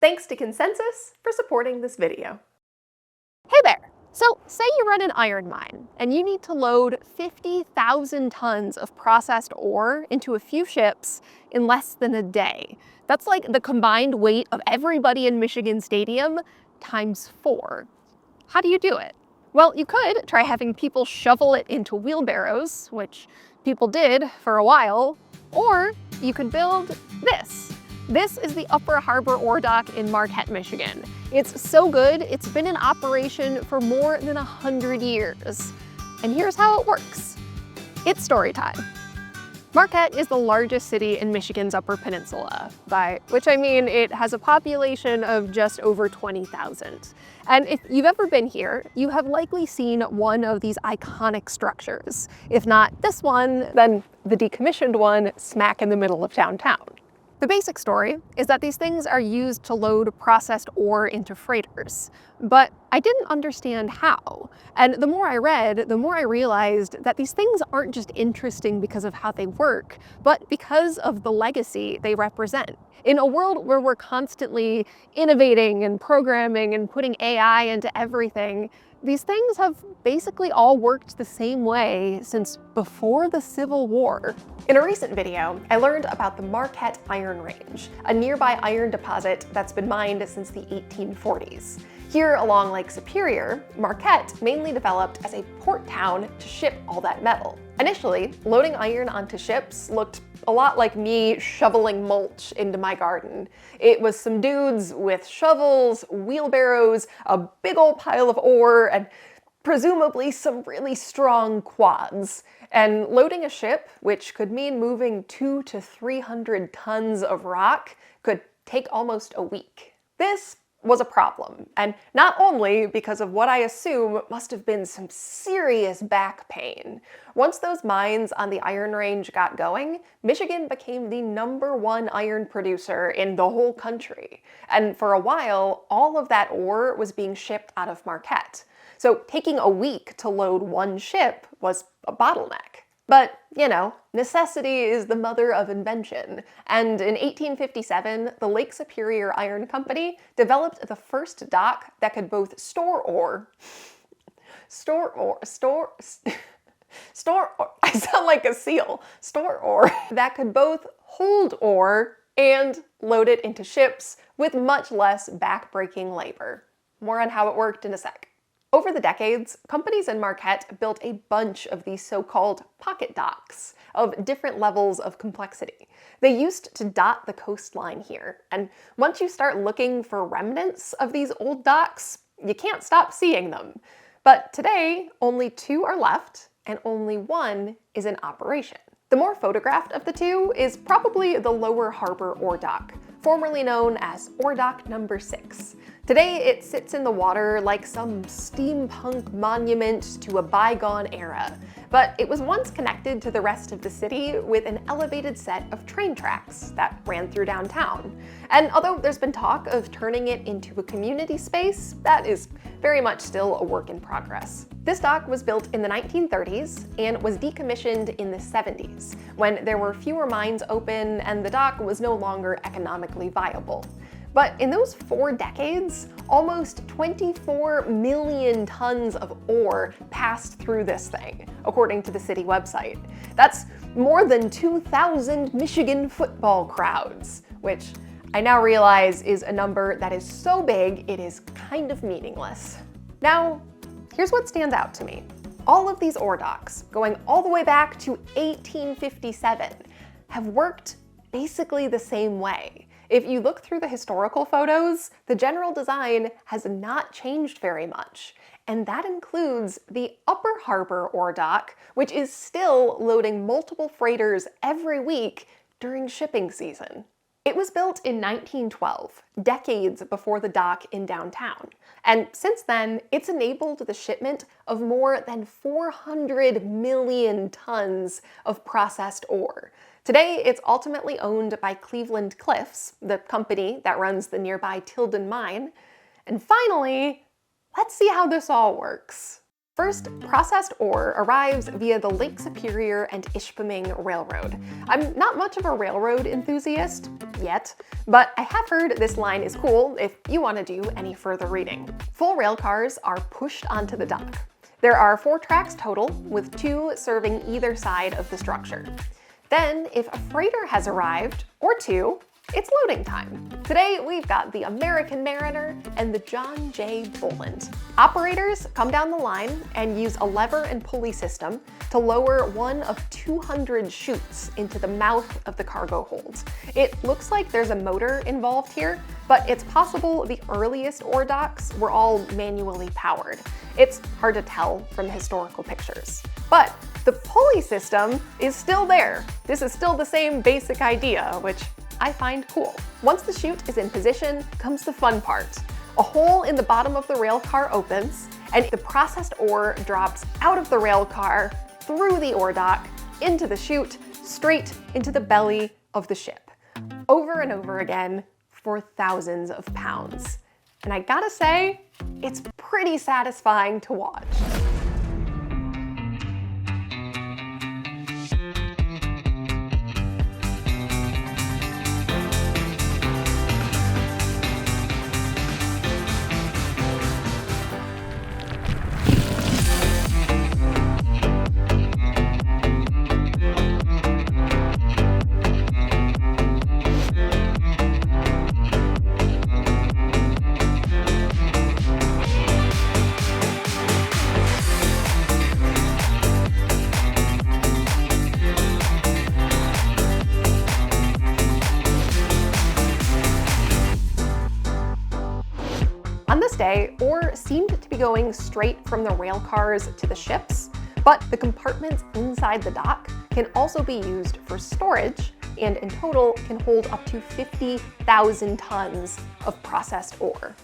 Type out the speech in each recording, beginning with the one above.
Thanks to Consensus for supporting this video. Hey there! So, say you run an iron mine, and you need to load 50,000 tons of processed ore into a few ships in less than a day. That's like the combined weight of everybody in Michigan Stadium times 4. How do you do it? Well, you could try having people shovel it into wheelbarrows, which people did for a while, or you could build this. This is the Upper Harbor Ore Dock in Marquette, Michigan. It's so good, it's been in operation for more than 100 years. And here's how it works. It's story time. Marquette is the largest city in Michigan's Upper Peninsula, by which I mean it has a population of just over 20,000. And if you've ever been here, you have likely seen one of these iconic structures. If not this one, then the decommissioned one smack in the middle of downtown. The basic story is that these things are used to load processed ore into freighters, but I didn't understand how. And the more I read, the more I realized that these things aren't just interesting because of how they work, but because of the legacy they represent. In a world where we're constantly innovating and programming and putting AI into everything, these things have basically all worked the same way since before the Civil War. In a recent video, I learned about the Marquette Iron Range, a nearby iron deposit that's been mined since the 1840s. Here along Lake Superior, Marquette mainly developed as a port town to ship all that metal. Initially, loading iron onto ships looked a lot like me shoveling mulch into my garden. It was some dudes with shovels, wheelbarrows, a big old pile of ore, and presumably some really strong quads. And loading a ship, which could mean moving 200 to 300 tons of rock, could take almost a week. This was a problem, and not only because of what I assume must have been some serious back pain. Once those mines on the Iron Range got going, Michigan became the #1 iron producer in the whole country. And for a while, all of that ore was being shipped out of Marquette. So taking a week to load one ship was a bottleneck. But, you know, necessity is the mother of invention. And in 1857, the Lake Superior Iron Company developed the first dock that could both store ore, I sound like a seal, store ore, that could both hold ore and load it into ships with much less back-breaking labor. More on how it worked in a sec. Over the decades, companies in Marquette built a bunch of these so-called pocket docks of different levels of complexity. They used to dot the coastline here, and once you start looking for remnants of these old docks, you can't stop seeing them. But today, only 2 are left, and only 1 is in operation. The more photographed of the 2 is probably the Lower Harbor Ore Dock, formerly known as Ore Dock number 6. Today, it sits in the water like some steampunk monument to a bygone era, but it was once connected to the rest of the city with an elevated set of train tracks that ran through downtown. And although there's been talk of turning it into a community space, that is very much still a work in progress. This dock was built in the 1930s and was decommissioned in the 70s, when there were fewer mines open and the dock was no longer economically viable. But in those 4 decades, almost 24 million tons of ore passed through this thing, according to the city website. That's more than 2,000 Michigan football crowds, which I now realize is a number that is so big it is kind of meaningless. Now, here's what stands out to me. All of these ore docks, going all the way back to 1857, have worked basically the same way. If you look through the historical photos, the general design has not changed very much. And that includes the Upper Harbor Ore Dock, which is still loading multiple freighters every week during shipping season. It was built in 1912, decades before the dock in downtown. And since then, it's enabled the shipment of more than 400 million tons of processed ore. Today, it's ultimately owned by Cleveland Cliffs, the company that runs the nearby Tilden mine. And finally, let's see how this all works. First, processed ore arrives via the Lake Superior and Ishpeming Railroad. I'm not much of a railroad enthusiast, yet, but I have heard this line is cool if you want to do any further reading. Full rail cars are pushed onto the dock. There are 4 tracks total, with 2 serving either side of the structure. Then, if a freighter has arrived, or 2, it's loading time. Today, we've got the American Mariner and the John J. Boland. Operators come down the line and use a lever and pulley system to lower one of 200 chutes into the mouth of the cargo hold. It looks like there's a motor involved here, but it's possible the earliest ore docks were all manually powered. It's hard to tell from historical pictures. But the pulley system is still there. This is still the same basic idea, which I find cool. Once the chute is in position, comes the fun part. A hole in the bottom of the rail car opens, and the processed ore drops out of the rail car, through the ore dock, into the chute, straight into the belly of the ship. Over and over again, for thousands of pounds. And I gotta say, it's pretty satisfying to watch. On this day, ore seemed to be going straight from the rail cars to the ships, but the compartments inside the dock can also be used for storage, and in total can hold up to 50,000 tons of processed ore.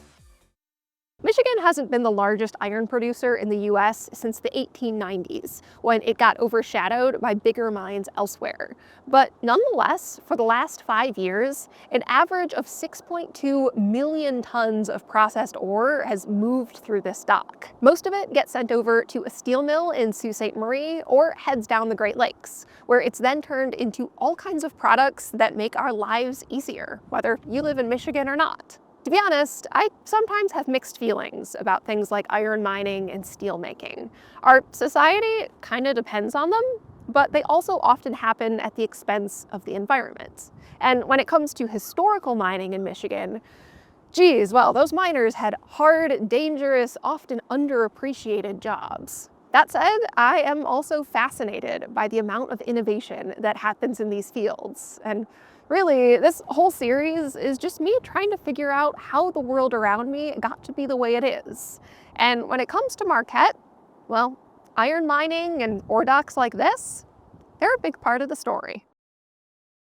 Michigan hasn't been the largest iron producer in the US since the 1890s, when it got overshadowed by bigger mines elsewhere. But nonetheless, for the last 5 years, an average of 6.2 million tons of processed ore has moved through this dock. Most of it gets sent over to a steel mill in Sault Ste. Marie or heads down the Great Lakes, where it's then turned into all kinds of products that make our lives easier, whether you live in Michigan or not. To be honest, I sometimes have mixed feelings about things like iron mining and steel making. Our society kind of depends on them, but they also often happen at the expense of the environment. And when it comes to historical mining in Michigan, geez, well, those miners had hard, dangerous, often underappreciated jobs. That said, I am also fascinated by the amount of innovation that happens in these fields. And really, this whole series is just me trying to figure out how the world around me got to be the way it is. And when it comes to Marquette, well, iron mining and ore docks like this, they're a big part of the story.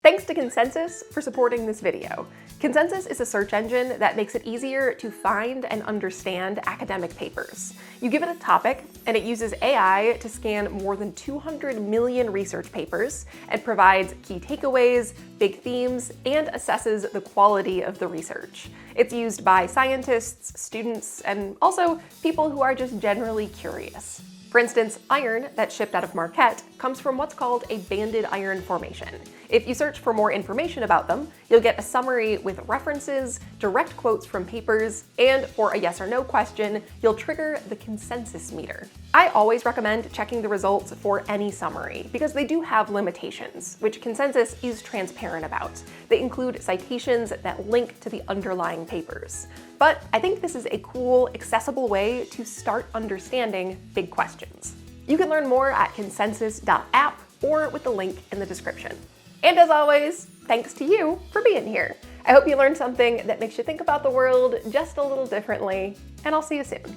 Thanks to Consensus for supporting this video. Consensus is a search engine that makes it easier to find and understand academic papers. You give it a topic, and it uses AI to scan more than 200 million research papers and provides key takeaways, big themes, and assesses the quality of the research. It's used by scientists, students, and also people who are just generally curious. For instance, iron that's shipped out of Marquette comes from what's called a banded iron formation. If you search for more information about them, you'll get a summary with references, direct quotes from papers, and for a yes or no question, you'll trigger the consensus meter. I always recommend checking the results for any summary because they do have limitations, which Consensus is transparent about. They include citations that link to the underlying papers. But I think this is a cool, accessible way to start understanding big questions. You can learn more at consensus.app or with the link in the description. And as always, thanks to you for being here. I hope you learned something that makes you think about the world just a little differently, and I'll see you soon.